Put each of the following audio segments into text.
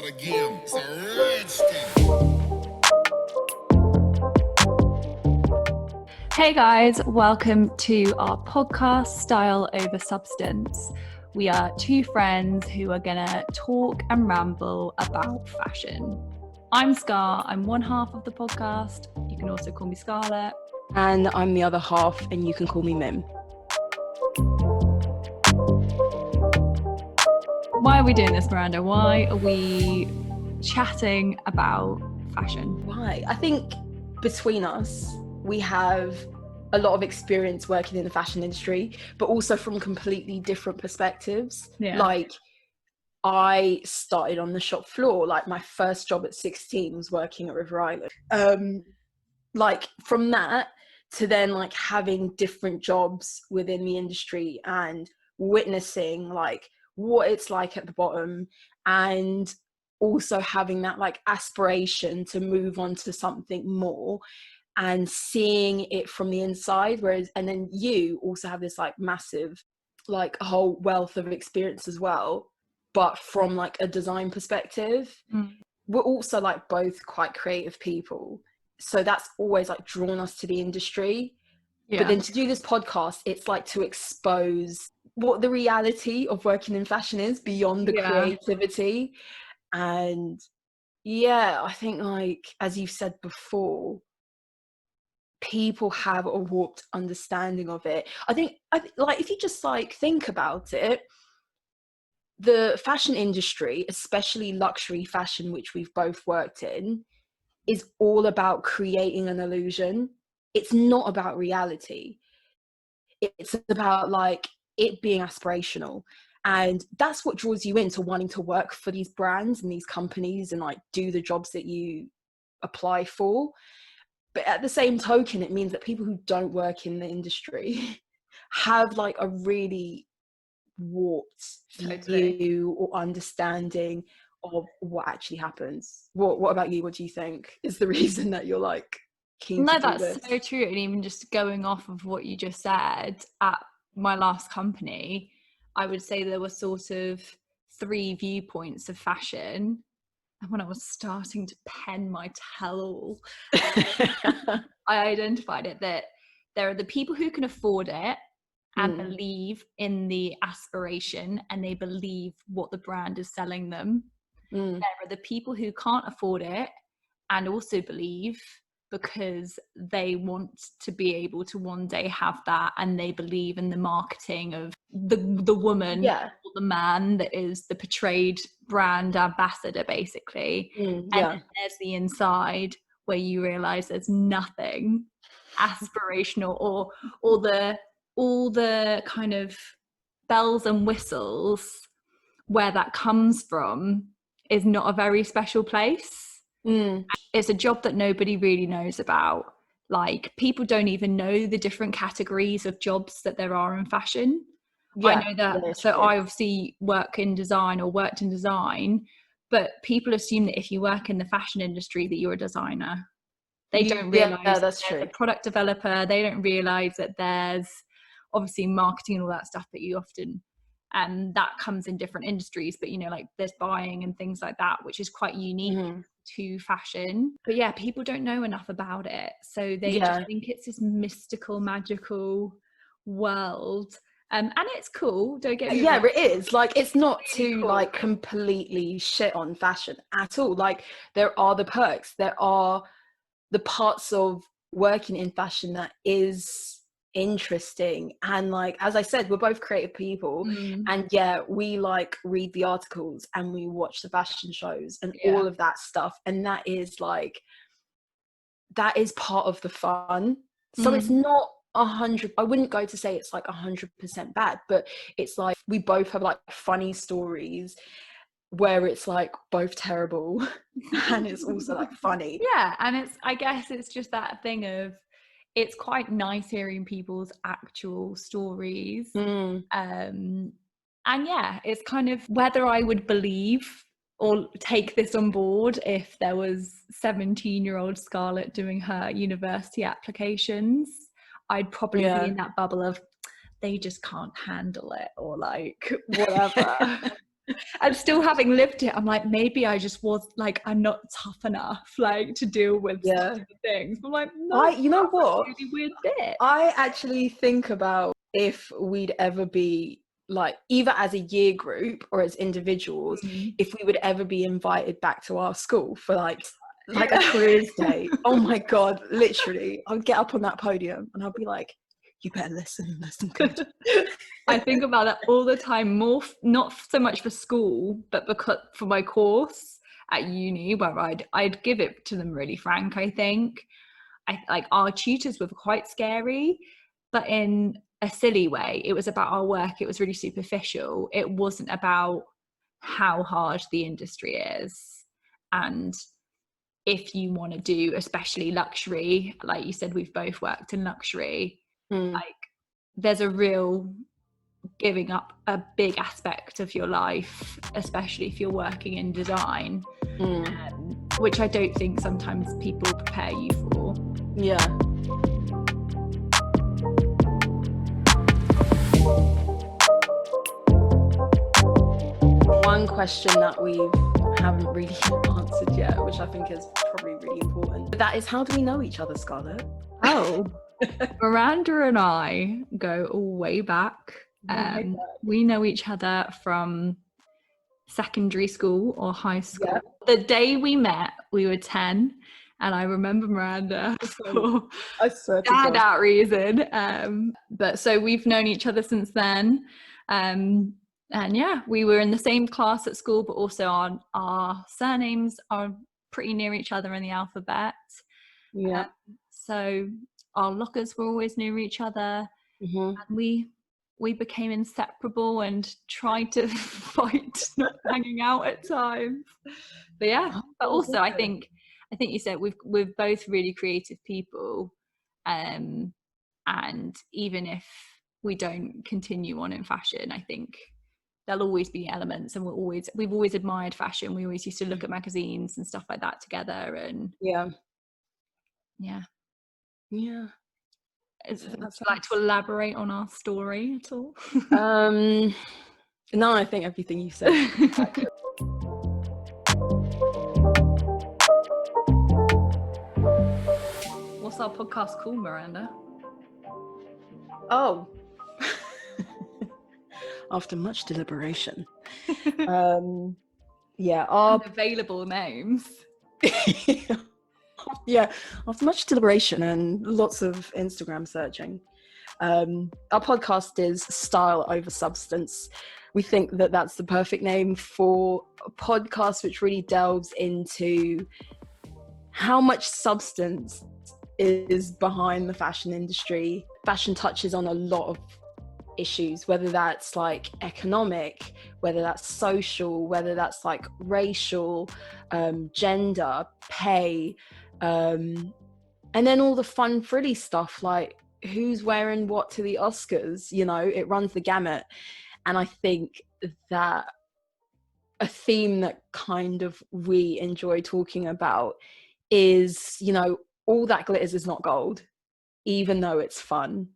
the game. It's a rich thing. Hey guys, welcome to our podcast, Style Over Substance. We are two friends who are gonna talk and ramble about fashion. I'm Scar, I'm one half of the podcast. You can also call me Scarlett. And I'm the other half, and you can call me Mim. Why are we doing this, Miranda? Why are we chatting about fashion? Why? I think between us, we have a lot of experience working in the fashion industry, but also from completely different perspectives. Yeah. Like, I started on the shop floor. Like, my first job at 16 was working at River Island. Like, from that to then, like, having different jobs within the industry and witnessing, like, what it's like at the bottom, and also having that, like, aspiration to move on to something more and seeing it from the inside, and then you also have this, like, massive, like, whole wealth of experience as well, but from, like, a design perspective. We're also, like, both quite creative people, so that's always, like, drawn us to the industry. Yeah. But then to do this podcast, it's like to expose what the reality of working in fashion is beyond the creativity. And yeah, I think, like, as you've said before, people have a warped understanding of it. I think like, if you just, like, think about it, the fashion industry, especially luxury fashion, which we've both worked in, is all about creating an illusion. It's not about reality. It's about, like, it being aspirational, and that's what draws you into wanting to work for these brands and these companies and, like, do the jobs that you apply for. But at the same token, it means that people who don't work in the industry have, like, a really warped view or understanding of what actually happens. What about you? What do you think is the reason that you're, like, keen to do that's this? so true. And even just going off of what you just said, at my last company, I would say there were sort of three viewpoints of fashion. And when I was starting to pen my tell-all, I identified it that there are the people who can afford it and believe in the aspiration, and they believe what the brand is selling them. There are the people who can't afford it and also believe, because they want to be able to one day have that, and they believe in the marketing of the woman or the man that is the portrayed brand ambassador, basically. And then there's the inside, where you realize there's nothing aspirational, or all the kind of bells and whistles where that comes from is not a very special place. It's a job that nobody really knows about. Like, people don't even know the different categories of jobs that there are in fashion. I know that. So I obviously worked in design, but people assume that if you work in the fashion industry that you're a designer. They don't realize that's there's a product developer. They don't realize that there's obviously marketing and all that stuff that you often, that comes in different industries, but, you know, like, there's buying and things like that, which is quite unique to fashion. But yeah, people don't know enough about it, so they just think it's this mystical, magical world. And it's cool, don't get me wrong. It is. Like, it's not to cool. Like, completely shit on fashion at all. Like, there are the perks, there are the parts of working in fashion that is interesting. And, like, as I said, we're both creative people, and we, like, read the articles and we watch the fashion shows and all of that stuff, and that is, like, that is part of the fun. So it's not 100, I wouldn't go to say it's, like, 100% bad, but it's, like, we both have, like, funny stories where it's, like, both terrible and it's also, like, funny. And I guess it's just that thing of, it's quite nice hearing people's actual stories. And it's kind of whether I would believe or take this on board if there was 17-year-old Scarlett doing her university applications. I'd probably be in that bubble of, they just can't handle it, or, like, whatever. And still having lived it, I'm like, maybe I just was like, I'm not tough enough, like, to deal with such things. I'm like, no, you know what? Really weird bit. I actually think about if we'd ever be like, either as a year group or as individuals, if we would ever be invited back to our school for like a careers day. Oh my God, literally. I would get up on that podium and I'd be like, you better listen good. I think about that all the time, more not so much for school, but because for my course at uni, where I'd give it to them really frank. I think like our tutors were quite scary, but in a silly way. It was about our work. It was really superficial. It wasn't about how hard the industry is. And if you want to do, especially luxury, like you said, we've both worked in luxury, like there's a real giving up a big aspect of your life, especially if you're working in design, which I don't think sometimes people prepare you for. Yeah. One question that we haven't really answered yet, which I think is probably really important, but that is, how do we know each other, Scarlett? Oh, Miranda and I go all way back. We know each other from secondary school or high school. Yeah. The day we met, we were 10, and I remember Miranda for standout reason. But so we've known each other since then. And yeah, we were in the same class at school, but also our surnames are pretty near each other in the alphabet. Yeah. So our lockers were always near each other, and we became inseparable and tried to fight not hanging out at times. But yeah, but also I think you said we're both really creative people, and even if we don't continue on in fashion, I think there'll always be elements, and we've always admired fashion. We always used to look at magazines and stuff like that together, and yeah. Would you like to elaborate on our story at all? No, I think everything you said. What's our podcast called, Miranda? Oh. After much deliberation. Our available names. Yeah, after much deliberation and lots of Instagram searching, our podcast is Style Over Substance. We think that that's the perfect name for a podcast which really delves into how much substance is behind the fashion industry. Fashion touches on a lot of issues, whether that's like economic, whether that's social, whether that's like racial, gender, pay, and then all the fun frilly stuff like who's wearing what to the Oscars. It runs the gamut. And I think that a theme that kind of we enjoy talking about is, all that glitters is not gold, even though it's fun.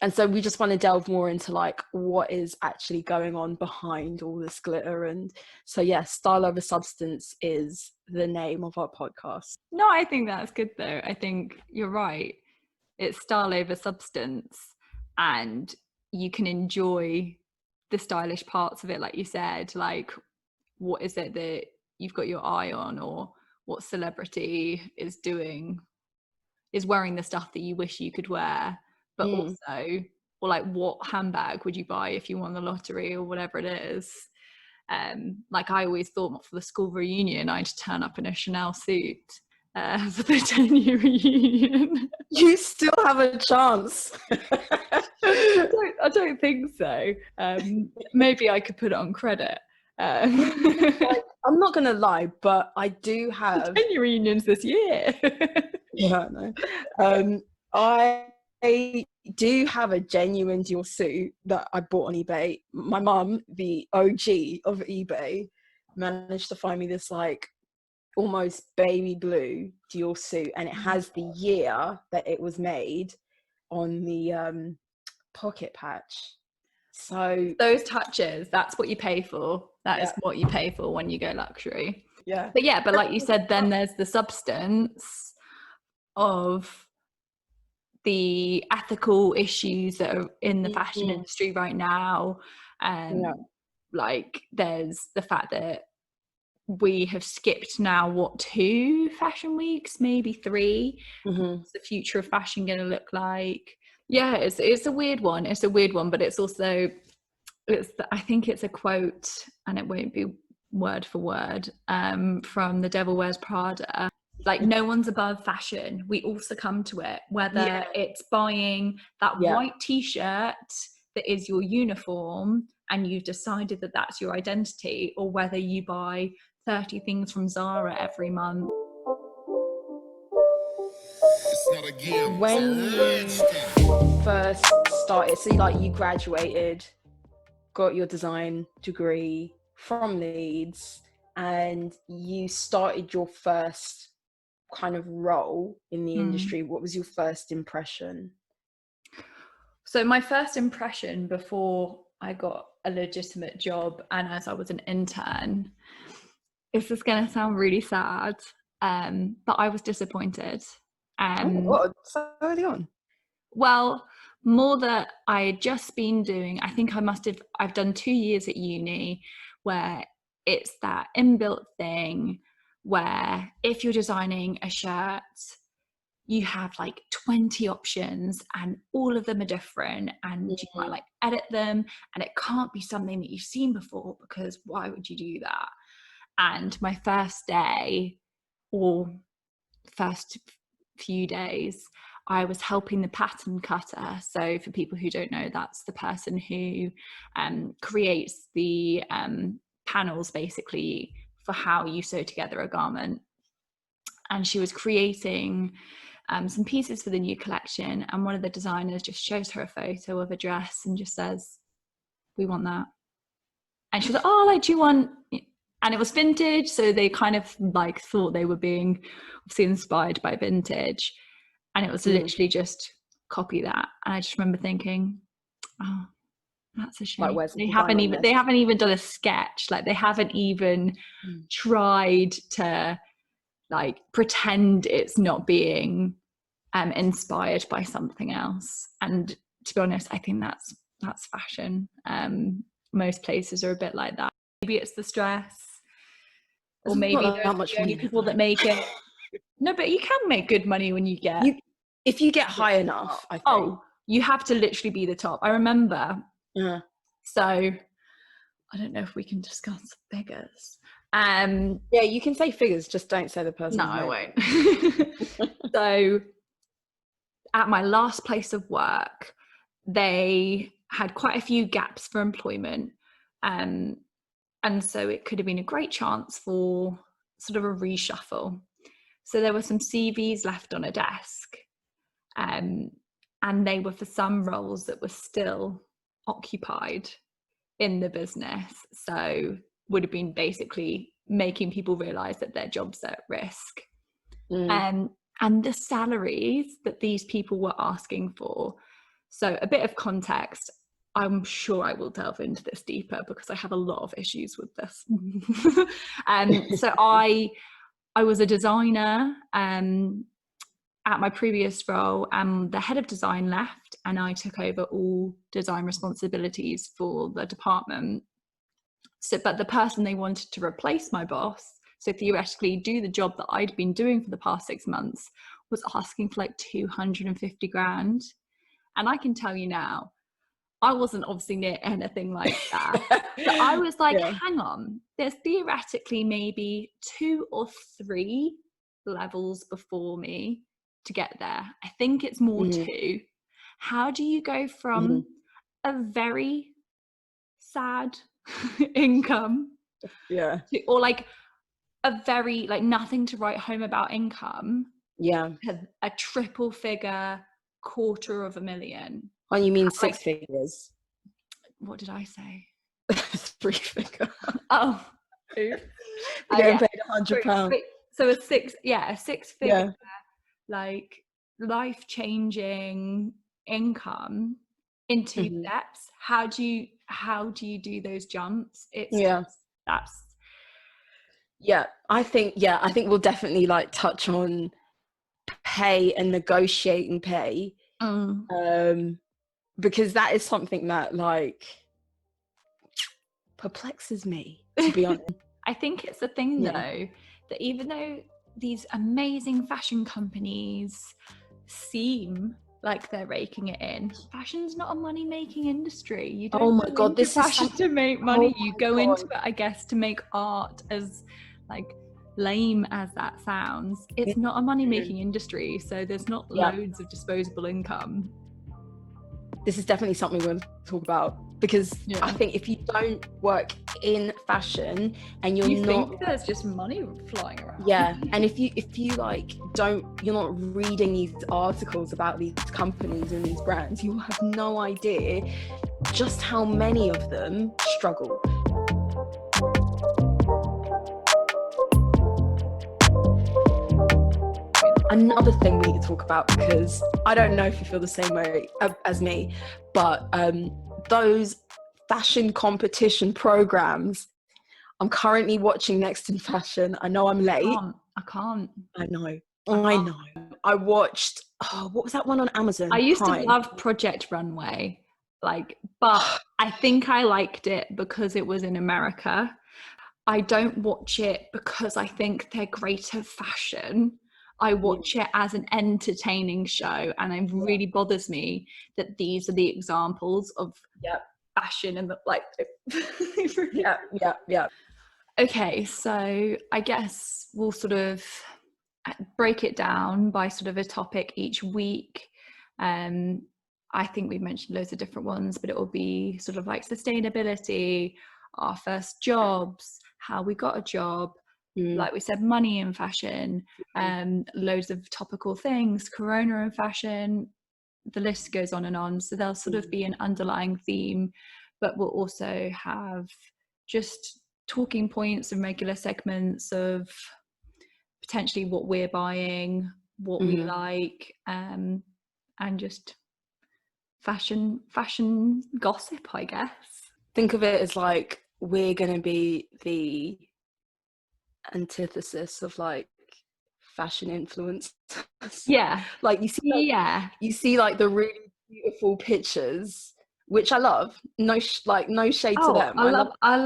And so we just want to delve more into like what is actually going on behind all this glitter. And so, Style Over Substance is the name of our podcast. No, I think that's good though. I think you're right. It's style over substance, and you can enjoy the stylish parts of it, like you said, like what is it that you've got your eye on, or what celebrity is wearing the stuff that you wish you could wear. But also, or like what handbag would you buy if you won the lottery or whatever it is. Like I always thought for the school reunion, I'd turn up in a Chanel suit for the 10-year reunion. You still have a chance. I don't think so. Maybe I could put it on credit. I'm not going to lie, but I do have... 10-year reunions this year. Yeah, I know. I do have a genuine Dior suit that I bought on eBay. My mum, the OG of eBay, managed to find me this like almost baby blue Dior suit, and it has the year that it was made on the pocket patch. So those touches, that's what you pay for. That is Yeah. what you pay for when you go luxury. yeah. But like you said, then there's the substance of the ethical issues that are in the fashion industry right now. Like there's the fact that we have skipped now 2 fashion weeks, maybe 3. What's the future of fashion going to look like? Yeah, it's a weird one. It's a weird one, but it's also I think it's a quote, and it won't be word for word, from The Devil Wears Prada. Like, no one's above fashion. We all succumb to it, whether it's buying that white t-shirt that is your uniform and you've decided that that's your identity, or whether you buy 30 things from Zara every month. It's not a game. When It's you a rich thing. first started, so like you graduated, got your design degree from Leeds, and you started your first kind of role in the industry, what was your first impression? So my first impression before I got a legitimate job and as I was an intern, this is going to sound really sad, but I was disappointed. Oh, so early on? Well, more that I had just been doing, I think I've done 2 years at uni where it's that inbuilt thing where if you're designing a shirt, you have like 20 options and all of them are different, and you might like edit them, and it can't be something that you've seen before, because why would you do that? And my first day, or first few days, I was helping the pattern cutter. So for people who don't know, that's the person who creates the panels basically for how you sew together a garment. And she was creating some pieces for the new collection, and one of the designers just shows her a photo of a dress and just says, "We want that." And she was like, "Oh, like, do you want," and it was vintage, so they kind of like thought they were being obviously inspired by vintage, and it was literally just copy that. And I just remember thinking, oh, that's a shame. Like, where's the They design on this? they haven't even done a sketch. Like, they haven't even tried to like pretend it's not being inspired by something else. And to be honest, I think that's fashion. Most places are a bit like that. Maybe it's the stress, or maybe they're the only people that make it. No, but you can make good money when you get if you get high enough, I think. Oh, you have to literally be the top. I remember. So I don't know if we can discuss figures. Yeah, you can say figures, just don't say the person's name. No, I won't. So at my last place of work, they had quite a few gaps for employment. And so it could have been a great chance for sort of a reshuffle. So there were some CVs left on a desk, and they were for some roles that were still occupied in the business. So would have been basically making people realize that their jobs are at risk. And the salaries that these people were asking for. So a bit of context, I'm sure I will delve into this deeper because I have a lot of issues with this. So I was a designer at my previous role, and the head of design left, and I took over all design responsibilities for the department. So, but the person they wanted to replace my boss, so theoretically do the job that I'd been doing for the past 6 months, was asking for like 250 grand. And I can tell you now, I wasn't obviously near anything like that. But I was like, hang on, there's theoretically maybe 2 or 3 levels before me to get there. I think it's more 2. How do you go from a very sad income or like a very like nothing to write home about income to a triple figure, 250,000? Oh, you mean 6 figures? What did I say? 3 figure. Oh, getting paid £100. So a 6 figure, like life-changing income in two steps. How do you do those jumps? That's I think we'll definitely like touch on pay and negotiating pay, because that is something that like perplexes me, to be honest. I think it's the thing though, that even though these amazing fashion companies seem like they're raking it in, fashion's not a money-making industry. You don't go into fashion to make money. You go into it, I guess, to make art. As like lame as that sounds, it's not a money-making industry, so there's not loads of disposable income. This is definitely something we're going to talk about, because I think if you don't work in fashion and you think there's just money flying around, and if you like you're not reading these articles about these companies and these brands, you have no idea just how many of them struggle. Another thing we need to talk about, because I don't know if you feel the same way as me, but those fashion competition programs. I'm currently watching Next in Fashion. I know I'm late. I can't. I know. I watched, what was that one on Amazon? I used to love Project Runway, but I think I liked it because it was in America. I don't watch it because I think they're great at fashion. I watch it as an entertaining show, and it really bothers me that these are the examples of fashion and Okay, so I guess we'll sort of break it down by sort of a topic each week. I think we've mentioned loads of different ones, but it will be sort of like sustainability, our first jobs, how we got a job, like we said, money in fashion, loads of topical things, corona in fashion, the list goes on and on. So there'll sort of be an underlying theme, but we'll also have just talking points and regular segments of potentially what we're buying, what we like, and just fashion gossip, I guess. Think of it as like we're going to be the antithesis of like fashion influence. Like you see like the really beautiful pictures, which I love. No shade to them. I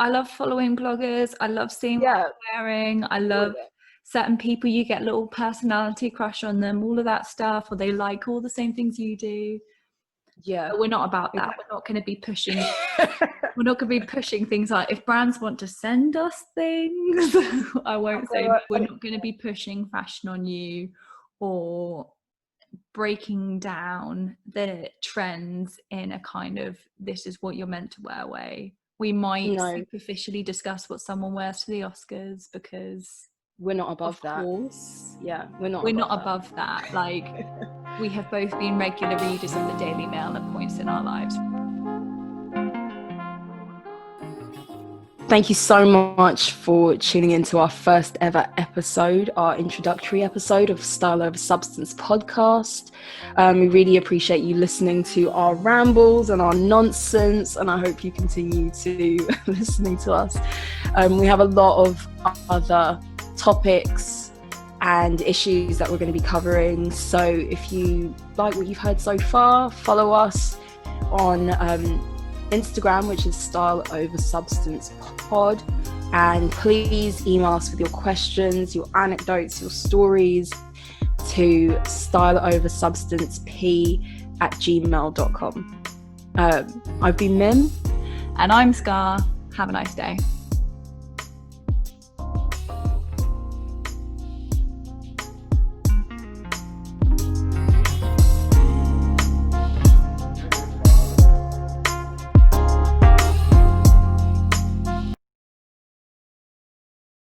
love following bloggers. I love seeing what they're wearing. I love certain people. You get little personality crush on them, all of that stuff, or they like all the same things you do. But we're not about that. We're not going to be pushing we're not going to be pushing things like, if brands want to send us things, I won't say, but we're not going to be pushing fashion on you or breaking down the trends in a kind of, this is what you're meant to wear way. We might superficially discuss what someone wears to the Oscars, because we're not above that. We're not above that. Like, we have both been regular readers of the Daily Mail at points in our lives. Thank you so much for tuning into our first ever episode, our introductory episode of Style Over Substance podcast. We really appreciate you listening to our rambles and our nonsense, and I hope you continue to listening to us. We have a lot of other topics and issues that we're going to be covering, so if you like what you've heard so far, follow us on Instagram, which is Style Over Substance Pod, and please email us with your questions, your anecdotes, your stories to styleoversubstancepod@gmail.com. I've been Mim, and I'm Scar. Have a nice day.